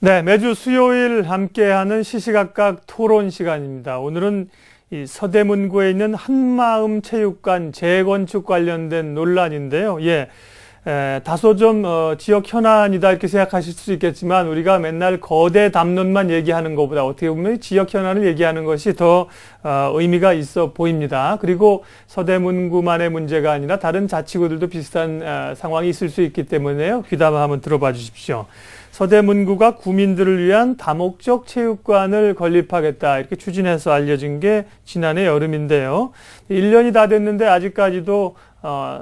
네, 매주 수요일 함께하는 시시각각 토론 시간입니다. 오늘은 이 서대문구에 있는 한마음체육관 재건축 관련된 논란인데요. 다소 좀 지역 현안이다 이렇게 생각하실 수 있겠지만 우리가 맨날 거대 담론만 얘기하는 것보다 어떻게 보면 지역 현안을 얘기하는 것이 더 의미가 있어 보입니다. 그리고 서대문구만의 문제가 아니라 다른 자치구들도 비슷한 상황이 있을 수 있기 때문에요. 귀담아 한번 들어봐 주십시오. 서대문구가 구민들을 위한 다목적 체육관을 건립하겠다 이렇게 추진해서 알려진 게 지난해 여름인데요. 1년이 다 됐는데 아직까지도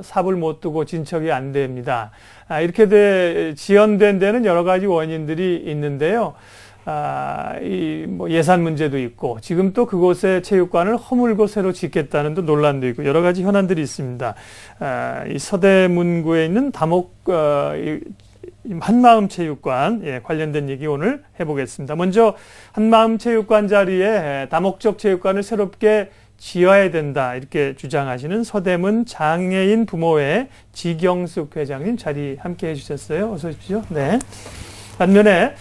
삽을 못 두고 진척이 안 됩니다. 이렇게 지연된 데는 여러 가지 원인들이 있는데요. 예산 문제도 있고 지금 또 그곳에 체육관을 허물고 새로 짓겠다는 또 논란도 있고 여러 가지 현안들이 있습니다. 이 서대문구에 있는 한마음체육관 관련된 얘기 오늘 해보겠습니다. 먼저 한마음체육관 자리에 다목적 체육관을 새롭게 지어야 된다 이렇게 주장하시는 서대문 장애인 부모회 지경숙 회장님 자리 함께 해주셨어요. 어서 오십시오. 네. 반면에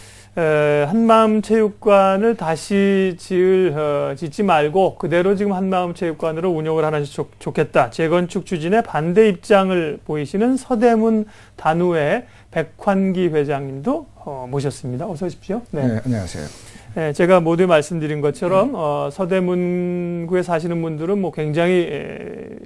한마음체육관을 다시 짓지 말고 그대로 지금 한마음체육관으로 운영을 하는 게 좋겠다. 재건축 추진에 반대 입장을 보이시는 서대문 단우회 백환기 회장님도 모셨습니다. 어서 오십시오. 네, 안녕하세요. 네, 제가 모두 말씀드린 것처럼 서대문구에 사시는 분들은 뭐 굉장히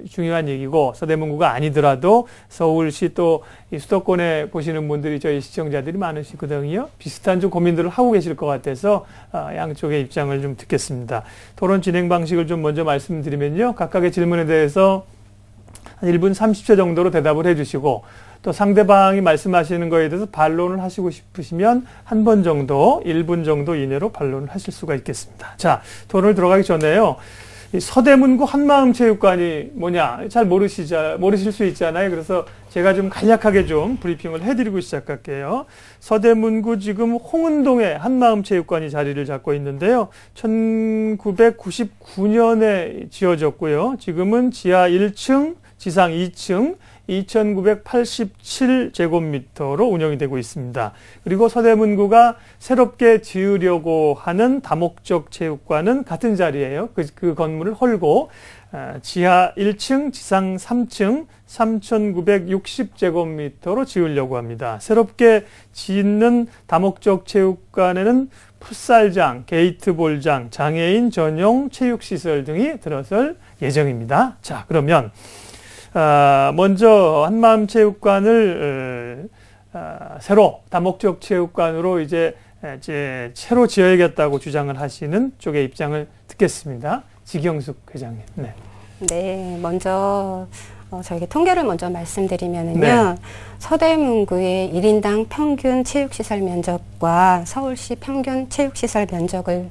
중요한 얘기고 서대문구가 아니더라도 서울시 또 이 수도권에 보시는 분들이 저희 시청자들이 많으시거든요. 비슷한 좀 고민들을 하고 계실 것 같아서 양쪽의 입장을 좀 듣겠습니다. 토론 진행 방식을 좀 먼저 말씀드리면요. 각각의 질문에 대해서 한 1분 30초 정도로 대답을 해주시고 또 상대방이 말씀하시는 거에 대해서 반론을 하시고 싶으시면 한 번 정도, 1분 정도 이내로 반론을 하실 수가 있겠습니다. 자, 토론을 들어가기 전에요. 이 서대문구 한마음체육관이 뭐냐 잘 모르실 수 있잖아요. 그래서 제가 좀 간략하게 좀 브리핑을 해드리고 시작할게요. 서대문구 지금 홍은동에 한마음체육관이 자리를 잡고 있는데요. 1999년에 지어졌고요. 지금은 지하 1층, 지상 2층, 2,987제곱미터로 운영이 되고 있습니다. 그리고 서대문구가 새롭게 지으려고 하는 다목적 체육관은 같은 자리예요. 그 건물을 헐고 지하 1층, 지상 3층, 3,960제곱미터로 지으려고 합니다. 새롭게 짓는 다목적 체육관에는 풋살장, 게이트볼장, 장애인 전용 체육시설 등이 들어설 예정입니다. 자, 그러면 먼저 한마음체육관을 새로 다목적 체육관으로 이제 새로 지어야겠다고 주장을 하시는 쪽의 입장을 듣겠습니다. 지경숙 회장님. 네. 네, 먼저 저에게 통계를 먼저 말씀드리면은요. 네. 서대문구의 1인당 평균 체육시설 면적과 서울시 평균 체육시설 면적을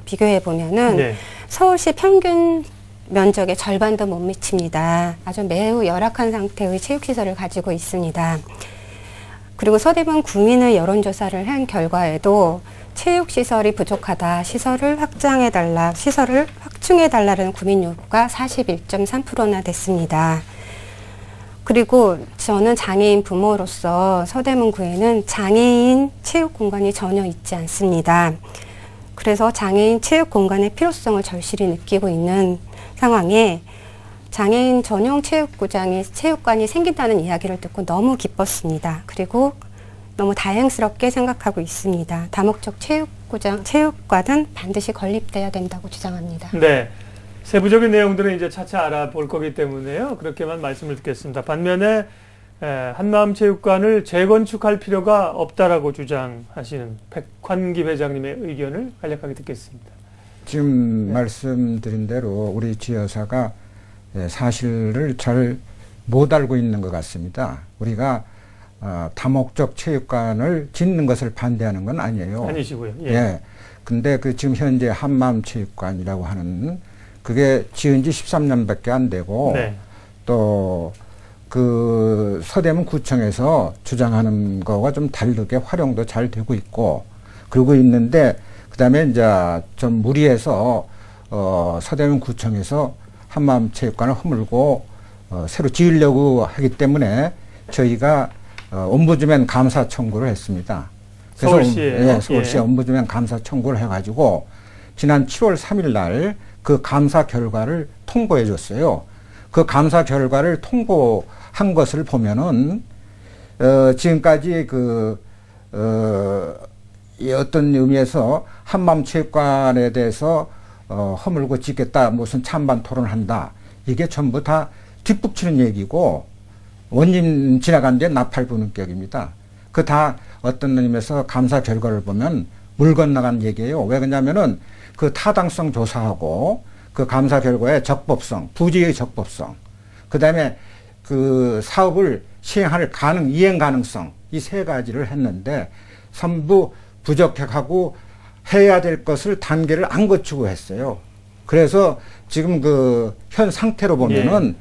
비교해 보면은 네. 서울시 평균 면적의 절반도 못 미칩니다. 아주 매우 열악한 상태의 체육시설을 가지고 있습니다. 그리고 서대문 구민의 여론조사를 한 결과에도 체육시설이 부족하다, 시설을 확충해달라는 구민 요구가 41.3%나 됐습니다. 그리고 저는 장애인 부모로서 서대문구에는 장애인 체육공간이 전혀 있지 않습니다. 그래서 장애인 체육공간의 필요성을 절실히 느끼고 있는 상황에 장애인 전용 체육관이 생긴다는 이야기를 듣고 너무 기뻤습니다. 그리고 너무 다행스럽게 생각하고 있습니다. 다목적 체육관은 반드시 건립돼야 된다고 주장합니다. 네. 세부적인 내용들은 이제 차차 알아볼 거기 때문에요. 그렇게만 말씀을 듣겠습니다. 반면에 한마음체육관을 재건축할 필요가 없다라고 주장하시는 백환기 회장님의 의견을 간략하게 듣겠습니다. 지금 말씀드린 대로 우리 지여사가 사실을 잘 못 알고 있는 것 같습니다. 우리가 다목적 체육관을 짓는 것을 반대하는 건 아니에요. 아니시고요. 예. 근데 지금 현재 한마음체육관이라고 하는 그게 지은 지 13년밖에 안 되고 네. 또 서대문 구청에서 주장하는 거와 좀 다르게 활용도 잘 되고 있고 그러고 있는데 그다음에 이제 좀 무리해서 서대문 구청에서 한마음체육관을 허물고 새로 지으려고 하기 때문에 저희가 옴부즈맨 감사 청구를 했습니다. 서울시에 예, 서울시 ombudsman 감사 청구를 해가지고 지난 7월 3일 날 그 감사 결과를 통보해 줬어요. 그 감사 결과를 통보한 것을 보면은 지금까지 이 어떤 의미에서 한마음체육관에 대해서 허물고 짓겠다, 무슨 찬반 토론한다, 이게 전부 다 뒷북치는 얘기고 원님 지나간 데 나팔 부는 격입니다. 그 다 어떤 의미에서 감사 결과를 보면 물 건너간 얘기예요. 왜 그러냐면은 그 타당성 조사하고 그 감사 결과의 적법성, 부지의 적법성, 그 다음에 그 사업을 시행할 이행 가능성, 이 세 가지를 했는데 전부 부적격하고 해야 될 것을 단계를 안 거치고 했어요. 그래서 지금 그 현 상태로 보면은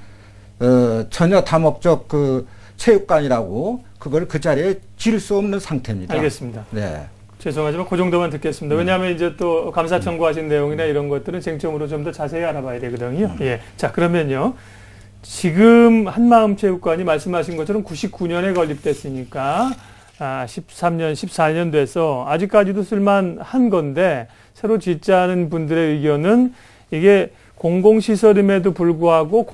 전혀 다목적 그 체육관이라고 그걸 그 자리에 질 수 없는 상태입니다. 알겠습니다. 네. 죄송하지만 그 정도만 듣겠습니다. 왜냐하면 이제 또 감사 청구하신 내용이나 이런 것들은 쟁점으로 좀 더 자세히 알아봐야 되거든요. 예. 자, 그러면요. 지금 한마음체육관이 말씀하신 것처럼 99년에 건립됐으니까 13년, 14년 돼서 아직까지도 쓸만한 건데 새로 짓자는 분들의 의견은 이게 공공시설임에도 불구하고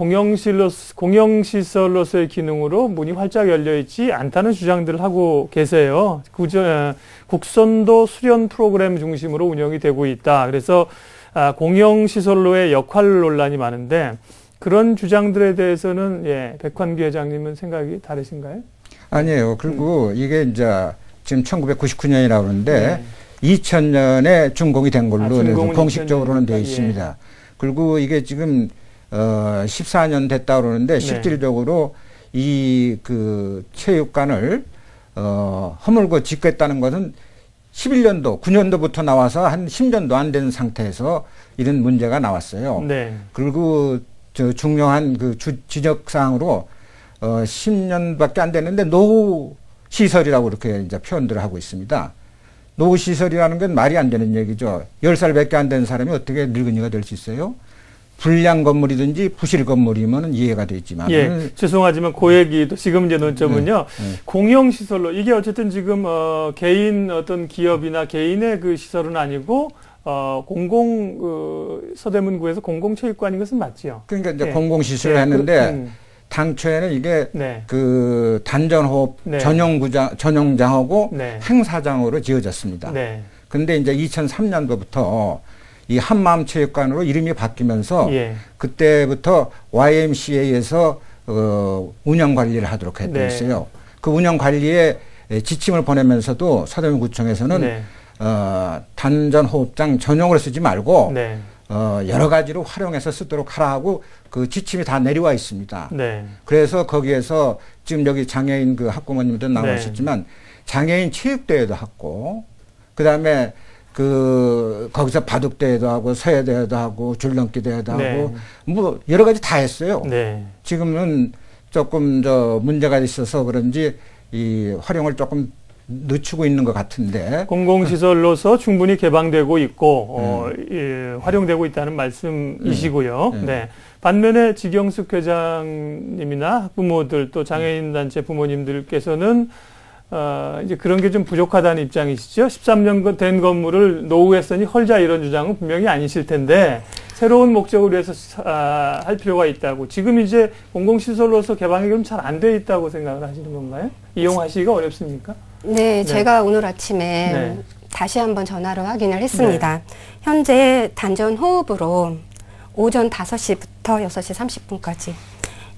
공영시설로서의 기능으로 문이 활짝 열려있지 않다는 주장들을 하고 계세요. 국선도 수련 프로그램 중심으로 운영이 되고 있다. 그래서 공영시설로의 역할 논란이 많은데 그런 주장들에 대해서는 백환기 회장님은 생각이 다르신가요? 아니에요. 그리고 이게 이제 지금 1999년이라고 그러는데 2000년에 준공이 된 걸로 공식적으로는 되어 있습니다. 그리고 이게 지금 14년 됐다 그러는데 실질적으로 이 그 체육관을 허물고 짓겠다는 것은 11년도, 9년도부터 나와서 한 10년도 안 된 상태에서 이런 문제가 나왔어요. 네. 그리고 저 중요한 그 지적사항으로 10년밖에 안 됐는데 노후 시설이라고 그렇게 이제 표현들을 하고 있습니다. 노후 시설이라는 건 말이 안 되는 얘기죠. 10살밖에 안 된 사람이 어떻게 늙은이가 될 수 있어요? 불량 건물이든지 부실 건물이면 이해가 되지만. 예, 죄송하지만 그 얘기도 지금 이제 논점은요. 공영시설로 이게 어쨌든 지금 개인 어떤 기업이나 개인의 그 시설은 아니고 서대문구에서 공공체육관인 것은 맞지요. 그러니까 이제 공공시설을 했는데 당초에는 이게 그 단전호흡 전용장하고 행사장으로 지어졌습니다. 근데 이제 2003년도부터 이 한마음체육관으로 이름이 바뀌면서 그때부터 YMCA에서 운영 관리를 하도록 했어요. 그 운영 관리에 지침을 보내면서도 서대문구청에서는 단전호흡장 전용으로 쓰지 말고 여러 가지로 활용해서 쓰도록 하라 하고 그 지침이 다 내려와 있습니다. 그래서 거기에서 지금 여기 장애인 그 학부모님도 나오셨지만 장애인 체육대회도 하고 그다음에 거기서 바둑대회도 하고 서예대회도 하고 줄넘기 대회도 하고 뭐 여러 가지 다 했어요. 지금은 조금 문제가 있어서 그런지 이 활용을 조금 늦추고 있는 것 같은데 공공시설로서 충분히 개방되고 있고 활용되고 있다는 말씀이시고요. 반면에 지경숙 회장님이나 학부모들 또 장애인단체 부모님들께서는 이제 그런 게 좀 부족하다는 입장이시죠. 13년 된 건물을 노후했으니 헐자 이런 주장은 분명히 아니실 텐데 새로운 목적을 위해서 할 필요가 있다고. 지금 이제 공공시설로서 개방이 좀 잘 안 돼 있다고 생각을 하시는 건가요? 이용하시기가 어렵습니까? 네, 제가 오늘 아침에 다시 한번 전화로 확인을 했습니다. 현재 단전 호흡으로 오전 5시부터 6시 30분까지,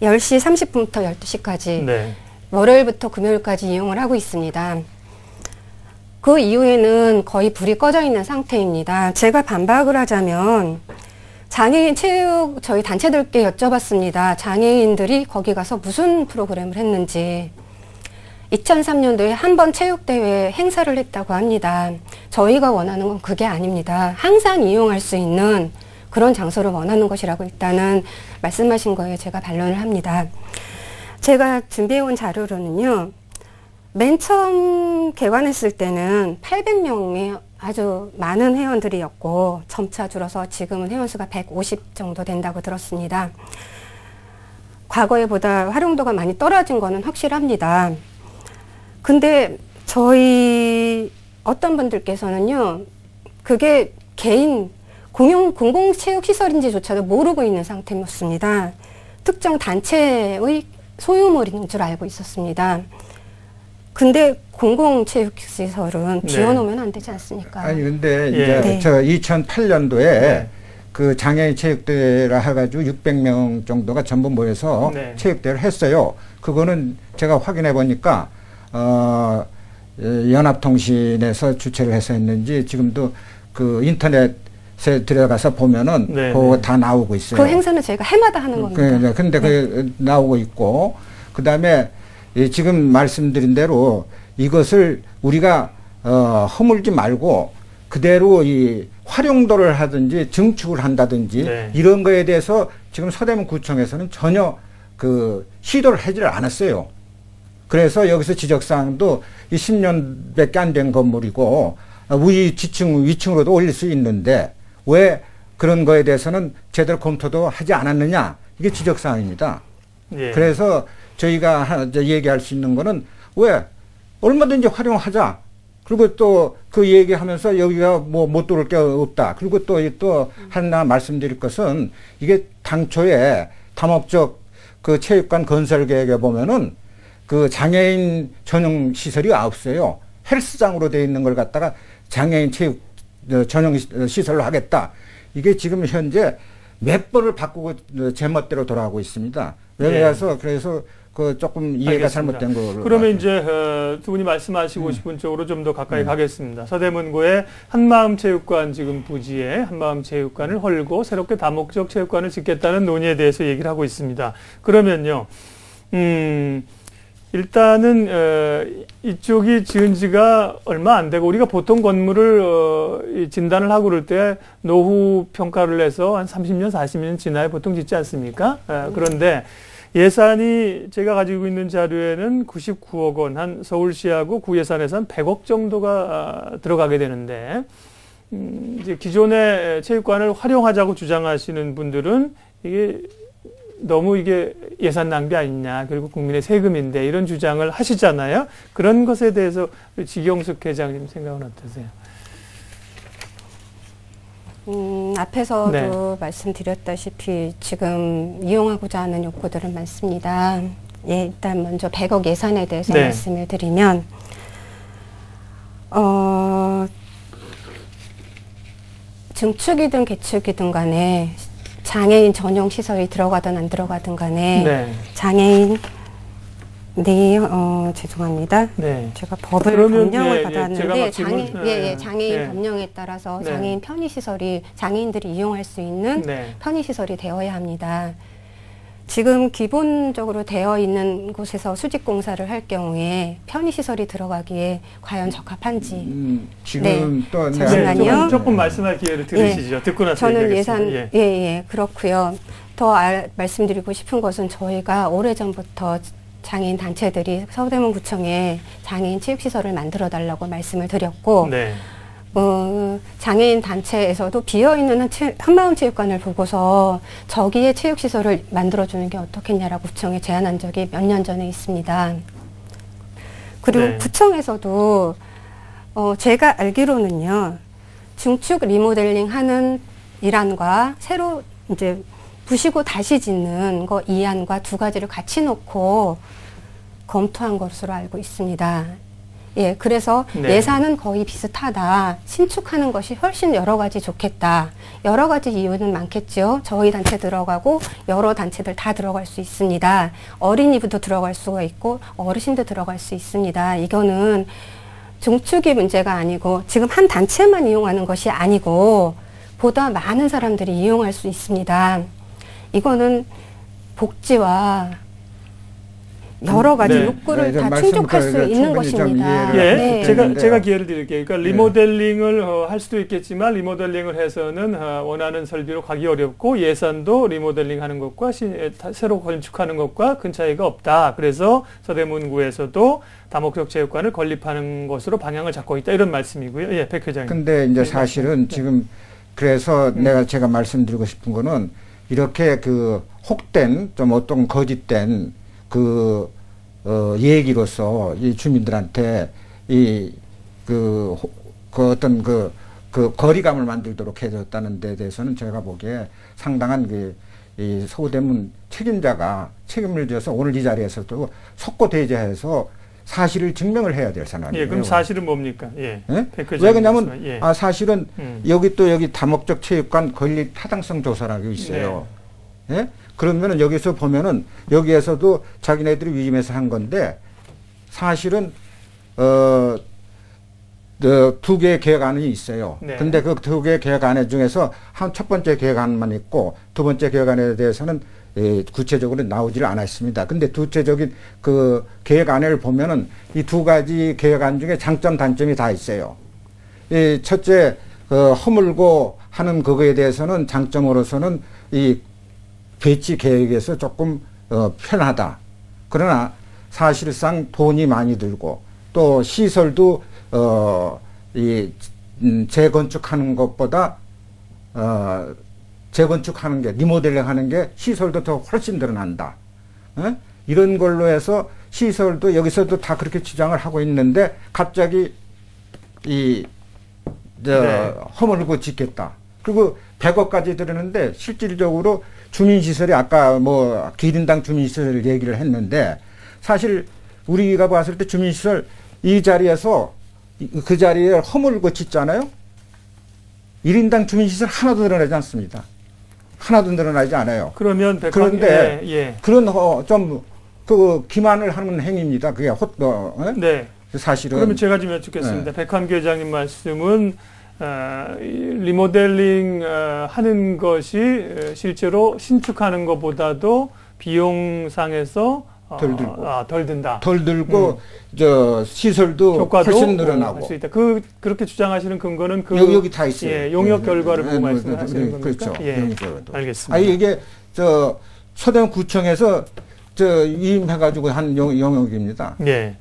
10시 30분부터 12시까지 월요일부터 금요일까지 이용을 하고 있습니다. 그 이후에는 거의 불이 꺼져 있는 상태입니다. 제가 반박을 하자면 장애인 체육 저희 단체들께 여쭤봤습니다. 장애인들이 거기 가서 무슨 프로그램을 했는지. 2003년도에 한 번 체육대회 행사를 했다고 합니다. 저희가 원하는 건 그게 아닙니다. 항상 이용할 수 있는 그런 장소를 원하는 것이라고 일단은 말씀하신 거에 제가 반론을 합니다. 제가 준비해온 자료로는요. 맨 처음 개관했을 때는 800명의 아주 많은 회원들이었고 점차 줄어서 지금은 회원수가 150 정도 된다고 들었습니다. 과거에 보다 활용도가 많이 떨어진 거는 확실합니다. 근데 저희 어떤 분들께서는요, 그게 개인 공공체육시설인지조차도 모르고 있는 상태였습니다. 특정 단체의 소유물인 줄 알고 있었습니다. 근데 공공체육시설은 비워놓으면 안 되지 않습니까? 아니 근데 예. 이제 네. 저 2008년도에 그 장애인 체육대회라 해가지고 600명 정도가 전부 모여서 체육대회를 했어요. 그거는 제가 확인해 보니까 연합통신에서 주최를 해서 했는지 지금도 그 인터넷에 들어가서 보면은 그거 다 나오고 있어요. 그 행사는 저희가 해마다 하는 겁니다. 근데 그 나오고 있고 그다음에 지금 말씀드린 대로 이것을 우리가 허물지 말고 그대로 이 활용도를 하든지 증축을 한다든지 이런 거에 대해서 지금 서대문 구청에서는 전혀 그 시도를 하지를 않았어요. 그래서 여기서 지적사항도 이 10년밖에 안 된 건물이고 위층으로도 올릴 수 있는데 왜 그런 거에 대해서는 제대로 검토도 하지 않았느냐, 이게 지적사항입니다. 그래서 저희가 얘기할 수 있는 거는 왜 얼마든지 활용하자. 그리고 또 그 얘기하면서 여기가 뭐 못 들어올 게 없다. 그리고 또 하나 말씀드릴 것은 이게 당초에 다목적 그 체육관 건설 계획에 보면은 그 장애인 전용 시설이 없어요. 헬스장으로 되어 있는 걸 갖다가 장애인 체육 전용 시설로 하겠다. 이게 지금 현재 몇 번을 바꾸고 제멋대로 돌아가고 있습니다. 그래서 그 조금 이해가 알겠습니다. 잘못된 거로. 그러면 이제 두 분이 말씀하시고 싶은 쪽으로 좀 더 가까이 가겠습니다. 서대문구의 한마음체육관 지금 부지에 한마음체육관을 헐고 새롭게 다목적 체육관을 짓겠다는 논의에 대해서 얘기를 하고 있습니다. 그러면요, 일단은 이쪽이 지은 지가 얼마 안 되고 우리가 보통 건물을 진단을 하고 그럴 때 노후 평가를 해서 한 30년, 40년 지나야 보통 짓지 않습니까? 그런데 예산이 제가 가지고 있는 자료에는 99억 원, 한 서울시하고 구 예산에서 한 100억 정도가 들어가게 되는데, 이제 기존의 체육관을 활용하자고 주장하시는 분들은 이게 너무 이게 예산 낭비 아니냐, 그리고 국민의 세금인데 이런 주장을 하시잖아요. 그런 것에 대해서 지경숙 회장님 생각은 어떠세요? 앞에서도 말씀드렸다시피 지금 이용하고자 하는 욕구들은 많습니다. 예, 일단 먼저 100억 예산에 대해서 말씀을 드리면, 증축이든 개축이든 간에 장애인 전용 시설이 들어가든 안 들어가든 간에 장애인 죄송합니다. 제가 법을 법령을 받았는데 장애인 법령에 따라서 장애인 편의시설이 장애인들이 이용할 수 있는 편의시설이 되어야 합니다. 지금 기본적으로 되어 있는 곳에서 수직공사를 할 경우에 편의시설이 들어가기에 과연 적합한지. 지금 또 잠시만요. 조금 말씀할 기회를 들으시죠. 듣고 나서 저는 얘기하겠습니다. 그렇고요. 더 말씀드리고 싶은 것은 저희가 오래전부터 장애인 단체들이 서대문구청에 장애인 체육시설을 만들어 달라고 말씀을 드렸고, 장애인 단체에서도 비어있는 한마음체육관을 보고서 저기에 체육시설을 만들어주는 게 어떻겠냐라고 구청에 제안한 적이 몇 년 전에 있습니다. 그리고 구청에서도 제가 알기로는요, 중축 리모델링 하는 일안과 새로 이제 부시고 다시 짓는 거 이안과 두 가지를 같이 놓고 검토한 것으로 알고 있습니다. 예, 그래서 예산은 거의 비슷하다. 신축하는 것이 훨씬 여러 가지 좋겠다. 여러 가지 이유는 많겠죠. 저희 단체 들어가고 여러 단체들 다 들어갈 수 있습니다. 어린이부터 들어갈 수가 있고 어르신도 들어갈 수 있습니다. 이거는 중축이 문제가 아니고 지금 한 단체만 이용하는 것이 아니고 보다 많은 사람들이 이용할 수 있습니다. 이거는 복지와 여러 가지 욕구를 다 충족할 수 있는 것입니다. 제가 기회를 드릴게요. 그러니까 리모델링을 할 수도 있겠지만 리모델링을 해서는 원하는 설비로 가기 어렵고 예산도 리모델링 하는 것과 새로 건축하는 것과 큰 차이가 없다. 그래서 서대문구에서도 다목적 체육관을 건립하는 것으로 방향을 잡고 있다. 이런 말씀이고요. 예, 백 회장님. 근데 이제 사실은 지금 그래서 제가 말씀드리고 싶은 거는 이렇게 그 혹된 좀 어떤 거짓된 그 얘기로서 이 주민들한테 그 어떤 그 거리감을 만들도록 해줬다는 데 대해서는 제가 보기에 상당한 이 서대문 책임자가 책임을 져서 오늘 이 자리에서도 속고대죄해서 사실을 증명을 해야 될 상황이에요. 예, 그럼 사실은 뭡니까? 예. 예? 왜 그러냐면 예. 사실은 여기 다목적 체육관 건립 타당성 조사라고 있어요. 네. 예? 그러면은 여기서 보면은 여기에서도 자기네들이 위임해서 한 건데 사실은 두 개의 계획안이 있어요. 네. 근데 그 두 개의 계획안 중에서 첫 번째 계획안만 있고 두 번째 계획안에 대해서는 구체적으로 나오지를 않았습니다. 근데 두체적인 그 계획안을 보면은 이 두 가지 계획안 중에 장점, 단점이 다 있어요. 이 첫째, 허물고 하는 그거에 대해서는 장점으로서는 이 배치 계획에서 조금 편하다. 그러나 사실상 돈이 많이 들고 또 시설도 재건축하는 것보다 재건축하는 게 리모델링 하는 게 시설도 더 훨씬 늘어난다. 이런 걸로 해서 시설도 여기서도 다 그렇게 주장을 하고 있는데 갑자기 허물고 짓겠다. 그리고 100억까지 들었는데 실질적으로 주민시설이 아까 뭐 기린당 주민시설 얘기를 했는데 사실 우리가 봤을 때 주민시설 이 자리에서 그 자리에 허물고 짓잖아요. 1인당 주민시설 하나도 늘어나지 않습니다. 하나도 늘어나지 않아요. 그러면 그런데 그런 좀 기만을 하는 행위입니다. 그게 네. 사실은. 그러면 제가 좀 여쭙겠습니다. 백함기 회장님 말씀은 리모델링 하는 것이 실제로 신축하는 것보다도 비용상에서 덜 들고. 덜 든다. 덜 들고, 시설도 효과도 훨씬 늘어나고. 할 수 있다. 그렇게 주장하시는 근거는 여기 다 있어요. 예, 용역 결과를 보고 말씀하시는 겁니까? 그렇죠. 예. 용역 결과도. 알겠습니다. 이게, 서대문 구청에서, 위임해가지고 한 용역입니다. 예. 예.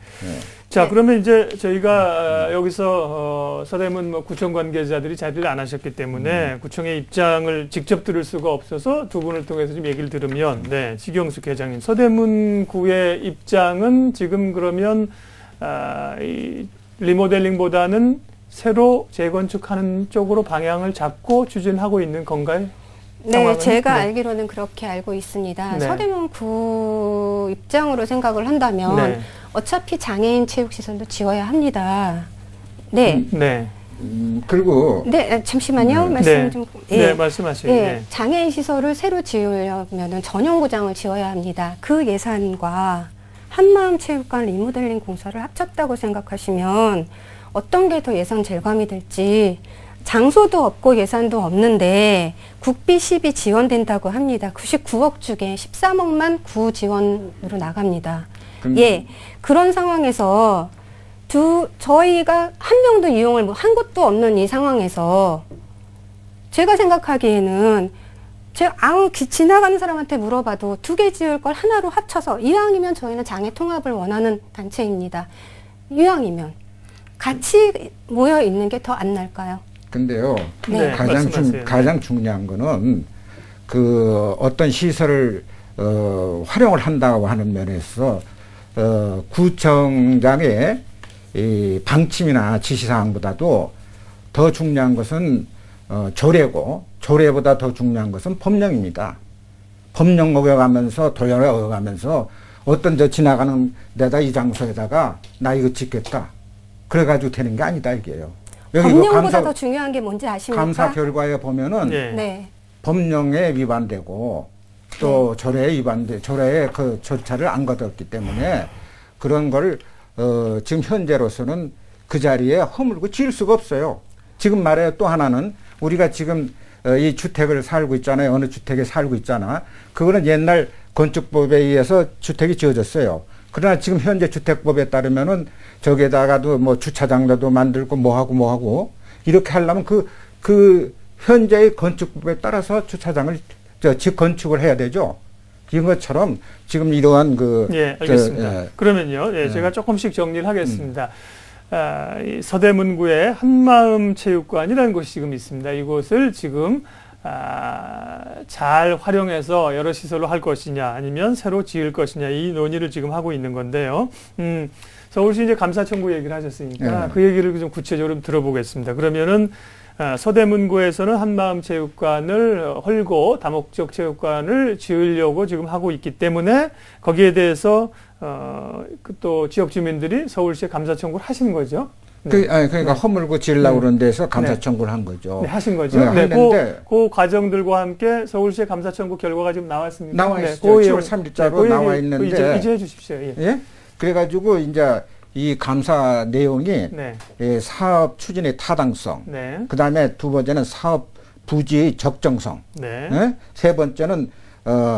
자, 그러면 이제 저희가 여기서 서대문 구청 관계자들이 자리를 안 하셨기 때문에 구청의 입장을 직접 들을 수가 없어서 두 분을 통해서 좀 얘기를 들으면, 네, 지경숙 회장님, 서대문구의 입장은 지금 그러면 이 리모델링보다는 새로 재건축하는 쪽으로 방향을 잡고 추진하고 있는 건가요? 네, 상황은? 제가 네. 알기로는 그렇게 알고 있습니다. 네. 서대문구 입장으로 생각을 한다면 네. 어차피 장애인 체육시설도 지어야 합니다. 네. 네. 그리고. 네, 잠시만요. 네. 말씀 네. 좀. 네, 말씀하세요. 네. 네. 장애인 시설을 새로 지으려면 전용구장을 지어야 합니다. 그 예산과 한마음체육관 리모델링 공사를 합쳤다고 생각하시면 어떤 게 더 예산 절감이 될지 장소도 없고 예산도 없는데 국비 10이 지원된다고 합니다. 99억 중에 13억만 구 지원으로 나갑니다. 예, 그런 상황에서 저희가 한 명도 이용을 한 곳도 없는 이 상황에서 제가 생각하기에는 지나가는 사람한테 물어봐도 두 개 지을 걸 하나로 합쳐서 이왕이면 저희는 장애 통합을 원하는 단체입니다. 이왕이면 같이 모여 있는 게 더 안 날까요? 근데요, 네. 가장 중요한 거는 어떤 시설을 활용을 한다고 하는 면에서 구청장의 이 방침이나 지시사항보다도 더 중요한 것은 조례고 조례보다 더 중요한 것은 법령입니다. 법령 어겨가면서 도연을 어겨가면서 어떤 지나가는 데다 이 장소에다가 나 이거 짓겠다. 그래가지고 되는 게 아니다 이게요. 법령보다 더 중요한 게 뭔지 아십니까? 감사 결과에 보면은 네. 법령에 위반되고 또 조례에 위반돼 조례에 그 절차를 안 거뒀기 때문에 그런 걸 지금 현재로서는 그 자리에 허물고 지을 수가 없어요. 지금 말해 또 하나는 우리가 지금 이 주택을 살고 있잖아요. 어느 주택에 살고 있잖아. 그거는 옛날 건축법에 의해서 주택이 지어졌어요. 그러나 지금 현재 주택법에 따르면은 저기에다가도 뭐 주차장도 만들고 뭐하고 이렇게 하려면 그 현재의 건축법에 따라서 주차장을 건축을 해야 되죠. 이런 것처럼 지금 이러한 예, 알겠습니다. 그러면요, 제가 조금씩 정리를 하겠습니다. 이 서대문구에 한마음체육관이라는 곳이 지금 있습니다. 이곳을 지금 잘 활용해서 여러 시설로 할 것이냐 아니면 새로 지을 것이냐 이 논의를 지금 하고 있는 건데요. 서울시 이제 감사 청구 얘기를 하셨으니까 그 얘기를 좀 구체적으로 좀 들어보겠습니다. 그러면은 서대문구에서는 한마음체육관을 헐고 다목적 체육관을 지으려고 지금 하고 있기 때문에 거기에 대해서 또 지역 주민들이 서울시에 감사 청구를 하신 거죠. 그러니까 허물고 지으려고 그런 데서 감사 청구를 한 거죠. 네, 하신 거죠. 네, 했는데 그 과정들과 함께 서울시의 감사 청구 결과가 지금 나왔습니다. 나와 있죠. 7월 3일자로 나와 있는데 이제 해주십시오. 예. 예? 그래가지고 이제 이 감사 내용이 사업 추진의 타당성, 그다음에 두 번째는 사업 부지의 적정성, 세 번째는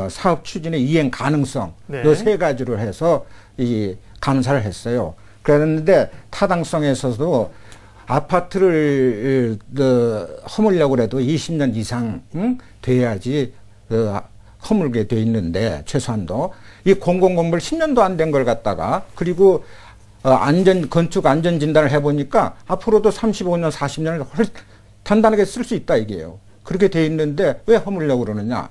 사업 추진의 이행 가능성, 이 세 가지로 해서 이 감사를 했어요. 그랬는데 타당성에서도 아파트를 허물려고 해도 20년 이상 돼야지 허물게 돼 있는데 최소한도 이 공공건물 10년도 안 된 걸 갖다가 그리고 건축 안전 진단을 해보니까 앞으로도 35년, 40년을 단단하게 쓸 수 있다 이게요. 그렇게 돼 있는데 왜 허물려고 그러느냐?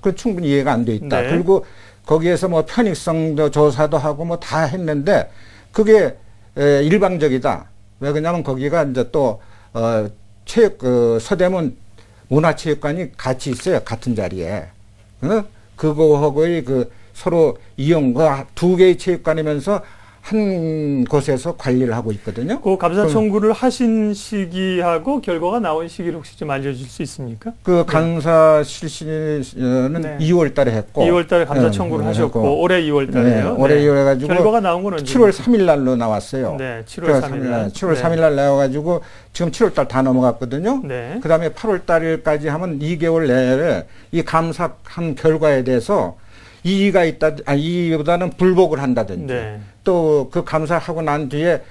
그 충분히 이해가 안 돼 있다. 그리고 거기에서 뭐 편익성도 조사도 하고 뭐 다 했는데 그게 일방적이다. 왜 그러냐면 거기가 이제 또 서대문 문화체육관이 같이 있어요. 같은 자리에. 그거하고의 서로 이용, 두 개의 체육관이면서 한 곳에서 관리를 하고 있거든요. 그 감사 청구를 하신 시기하고 결과가 나온 시기를 혹시 좀 알려줄 수 있습니까? 그 감사 실시는 2월 달에 했고. 2월 달에 감사 청구를 하셨고, 올해 2월 달에요. 올해 2월 해가지고. 결과가 나온 건 언제? 7월 3일 날로 나왔어요. 네, 7월 3일 날. 7월 3일 날 나와가지고 지금 7월 달 다 넘어갔거든요. 그 다음에 8월 달까지 하면 2개월 내에 이 감사한 결과에 대해서 이의가 있다, 이의보다는 불복을 한다든지 또 그 감사하고 난 뒤에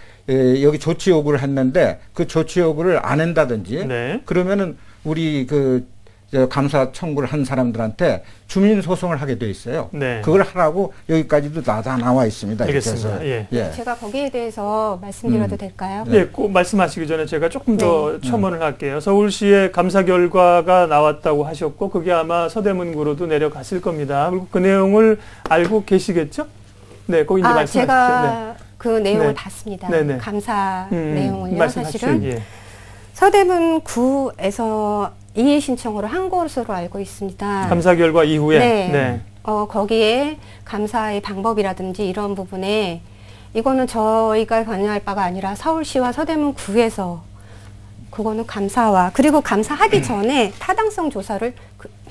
여기 조치 요구를 했는데 그 조치 요구를 안 한다든지 그러면은 우리 감사 청구를 한 사람들한테 주민 소송을 하게 돼 있어요. 그걸 하라고 여기까지도 다 나와 있습니다. 알겠습니다. 예. 제가 거기에 대해서 말씀드려도 될까요? 예, 꼭 말씀하시기 전에 제가 조금 더 첨언을 할게요. 서울시의 감사 결과가 나왔다고 하셨고 그게 아마 서대문구로도 내려갔을 겁니다. 그리고 그 내용을 알고 계시겠죠? 네, 꼭 이제 말씀하십시오. 제가 그 내용을 봤습니다. 감사 내용을요. 사실은 서대문구에서 이의 신청으로 한 것으로 알고 있습니다. 감사 결과 이후에. 거기에 감사의 방법이라든지 이런 부분에 이거는 저희가 관여할 바가 아니라 서울시와 서대문구에서 그거는 감사와 그리고 감사하기 전에 타당성 조사를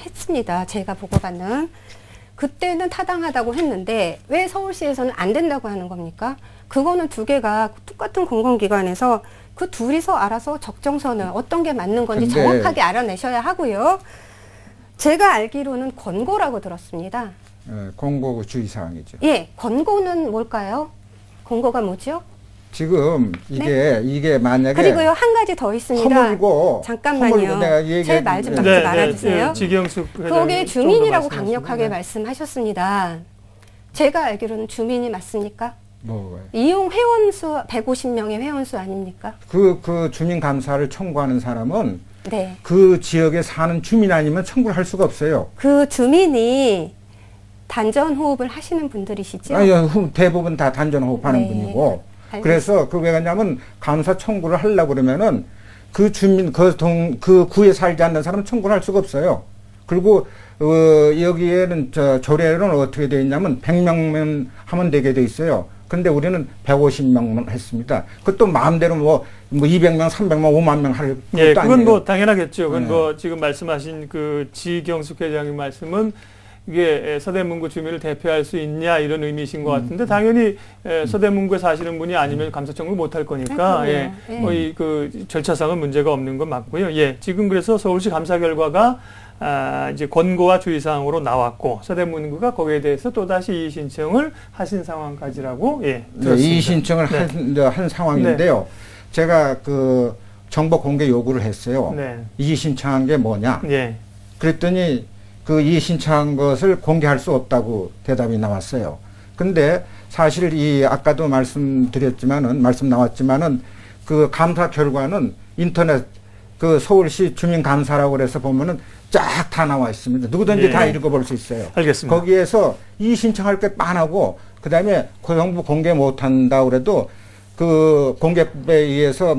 했습니다. 제가 보고받는. 그때는 타당하다고 했는데 왜 서울시에서는 안 된다고 하는 겁니까? 그거는 두 개가 똑같은 공공기관에서 그 둘이서 알아서 적정선을 어떤 게 맞는 건지 정확하게 알아내셔야 하고요. 제가 알기로는 권고라고 들었습니다. 권고 주의사항이죠. 예, 권고는 뭘까요? 권고가 뭐죠? 지금 이게 만약에 그리고요 한 가지 더 있습니다. 허물고 잠깐만요. 제 말 좀 막지 말아주세요. 지경숙 거기에 주민이라고 강력하게 말씀하셨습니다. 제가 알기로는 주민이 맞습니까? 이용 회원수 150명의 회원수 아닙니까? 그 주민 감사를 청구하는 사람은 그 지역에 사는 주민 아니면 청구를 할 수가 없어요. 그 주민이 단전 호흡을 하시는 분들이시죠? 대부분 다 단전 호흡하는 분이고. 그래서 왜 그러냐면 감사 청구를 하려고 그러면은 그 주민 그 구에 살지 않는 사람 청구를 할 수가 없어요. 그리고 여기에는 조례는 어떻게 되어 있냐면 100명만 하면 되게 돼 있어요. 근데 우리는 150명만 했습니다. 그것도 마음대로 뭐 200명, 300명, 5만 명 할 것도 아니에요. 그건 뭐 당연하겠죠. 그건 지금 말씀하신 그 지경숙 회장님 말씀은 이게 서대문구 주민을 대표할 수 있냐 이런 의미이신 것 같은데 당연히 서대문구에 사시는 분이 아니면 감사 청구 못 할 거니까 거의 그 절차상은 문제가 없는 건 맞고요. 지금 그래서 서울시 감사 결과가 이제 권고와 주의사항으로 나왔고 서대문구가 거기에 대해서 또다시 이의 신청을 하신 상황까지라고 들었습니다. 이의 신청을 한 상황인데요. 제가 그 정보 공개 요구를 했어요. 이의 신청한 게 뭐냐? 그랬더니 그 이의 신청한 것을 공개할 수 없다고 대답이 나왔어요. 근데 사실 아까도 말씀 나왔지만은 그 감사 결과는 인터넷 그 서울시 주민감사라고 그래서 보면은 쫙 다 나와 있습니다. 누구든지 예. 다 읽어볼 수 있어요. 알겠습니다. 거기에서 이의 신청할 게 빤하고 그다음에 고용부 공개 못한다 그래도 그 공개법에 의해서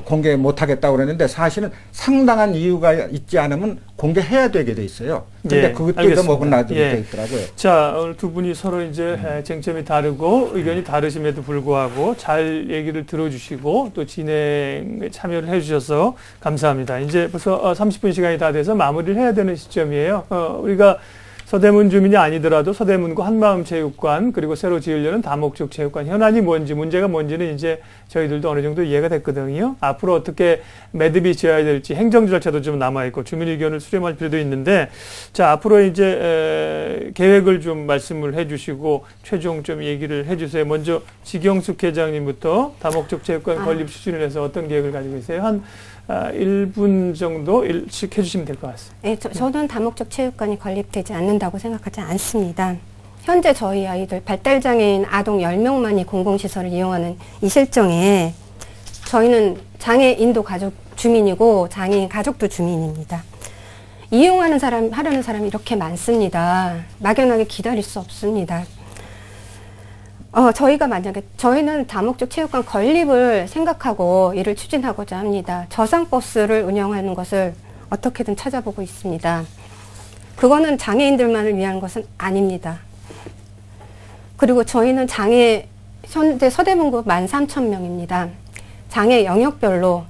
공개 못하겠다고 그랬는데 사실은 상당한 이유가 있지 않으면 공개해야 되게 돼 있어요. 근데 예, 그것도 알겠습니다. 먹은 놔두게 예. 돼 있더라고요. 자, 오늘 두 분이 서로 이제 쟁점이 다르고 의견이 다르심에도 불구하고 잘 얘기를 들어주시고 또 진행에 참여를 해주셔서 감사합니다. 이제 벌써 30분 시간이 다 돼서 마무리를 해야 되는 시점이에요. 우리가 서대문 주민이 아니더라도 서대문구 한마음체육관 그리고 새로 지으려는 다목적 체육관 현안이 뭔지 문제가 뭔지는 이제 저희들도 어느 정도 이해가 됐거든요. 앞으로 어떻게 매듭이 지어야 될지 행정 절차도 좀 남아있고 주민 의견을 수렴할 필요도 있는데 자 앞으로 이제 계획을 좀 말씀을 해주시고 최종 좀 얘기를 해주세요. 먼저 지경숙 회장님부터 다목적 체육관 건립 추진을 해서 어떤 계획을 가지고 계세요? 한 1분 정도 일씩 해주시면 될 것 같습니다. 네, 저는 다목적 체육관이 건립되지 않는다고 생각하지 않습니다. 현재 저희 아이들 발달장애인 아동 10명만이 공공시설을 이용하는 이 실정에 저희는 장애인도 가족 주민이고 장애인 가족도 주민입니다. 이용하는 사람, 하려는 사람이 이렇게 많습니다. 막연하게 기다릴 수 없습니다. 저희는 다목적 체육관 건립을 생각하고 이를 추진하고자 합니다. 저상버스를 운영하는 것을 어떻게든 찾아보고 있습니다. 그거는 장애인들만을 위한 것은 아닙니다. 그리고 저희는 현재 서대문구 13,000명입니다. 장애 영역별로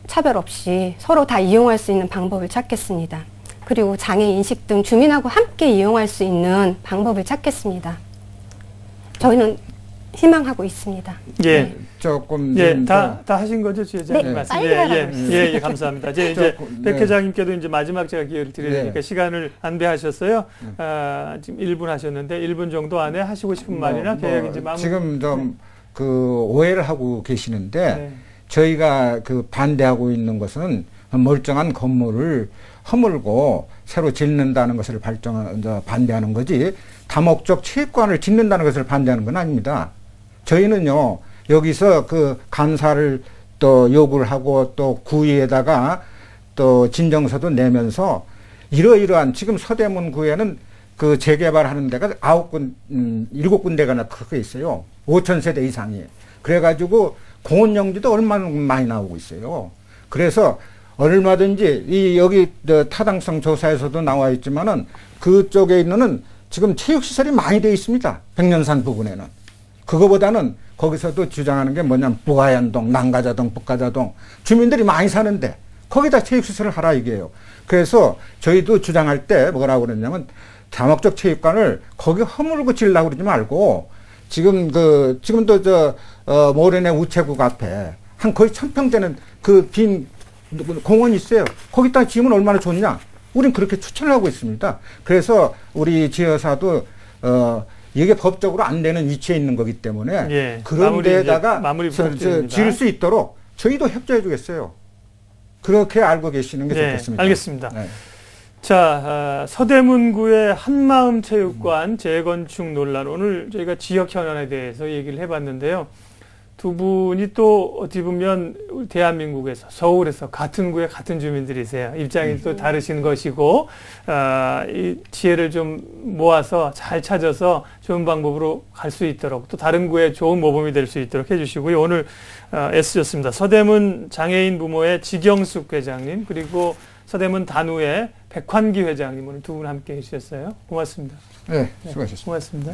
차별 없이 서로 다 이용할 수 있는 방법을 찾겠습니다. 그리고 장애 인식 등 주민하고 함께 이용할 수 있는 방법을 찾겠습니다. 저희는 희망하고 있습니다. 예. 네. 조금 다 하신 거죠, 지회장님? 네, 말씀. 빨리 하라고 예, 감사합니다. 이제 백 회장님께도 이제 마지막 제가 기회를 드려야 되니까 네. 시간을 안배하셨어요. 지금 1분 하셨는데 1분 정도 안에 하시고 싶은 말이나 계획 이제 마무리. 지금 좀 그 오해를 하고 계시는데 네. 저희가 그 반대하고 있는 것은 멀쩡한 건물을 허물고 새로 짓는다는 것을 반대하는 거지 다목적 체육관을 짓는다는 것을 반대하는 건 아닙니다. 저희는요 여기서 그 감사를 또 요구를 하고 또 구의에다가 또 진정서도 내면서 이러이러한 지금 서대문구에는 그 재개발하는 데가 7군데가 크게 있어요. 5,000세대 이상이. 그래가지고 공원용지도 얼마나 많이 나오고 있어요. 그래서 얼마든지 여기 타당성 조사에서도 나와 있지만은 그쪽에 있는 지금 체육시설이 많이 되어 있습니다. 백년산 부근에는. 그거보다는 거기서도 주장하는 게 뭐냐면 부하연동, 남가자동, 북가자동 주민들이 많이 사는데 거기다 체육시설을 하라 이게요. 그래서 저희도 주장할 때 뭐라고 그랬냐면 다목적 체육관을 거기 허물고 지으려고 그러지 말고 지금도 모래내 우체국 앞에 한 거의 1,000평 되는 그 빈 공원이 있어요. 거기다 지으면 얼마나 좋냐. 우린 그렇게 추천을 하고 있습니다. 그래서 우리 지여사도 이게 법적으로 안 되는 위치에 있는 거기 때문에 예, 그런 데에다가 지을 수 있도록 저희도 협조해 주겠어요. 그렇게 알고 계시는 게 좋겠습니다. 알겠습니다. 네. 자, 서대문구의 한마음체육관 재건축 논란 오늘 저희가 지역 현안에 대해서 얘기를 해봤는데요. 두 분이 또 어떻게 보면 대한민국에서 서울에서 같은 구에 같은 주민들이세요. 입장이 또 다르신 것이고 이 지혜를 좀 모아서 잘 찾아서 좋은 방법으로 갈 수 있도록 또 다른 구에 좋은 모범이 될 수 있도록 해주시고요. 오늘 애쓰셨습니다. 서대문 장애인 부모의 지경숙 회장님 그리고 서대문 단우의 백환기 회장님 오늘 두 분 함께 해주셨어요. 고맙습니다. 네, 수고하셨습니다. 고맙습니다.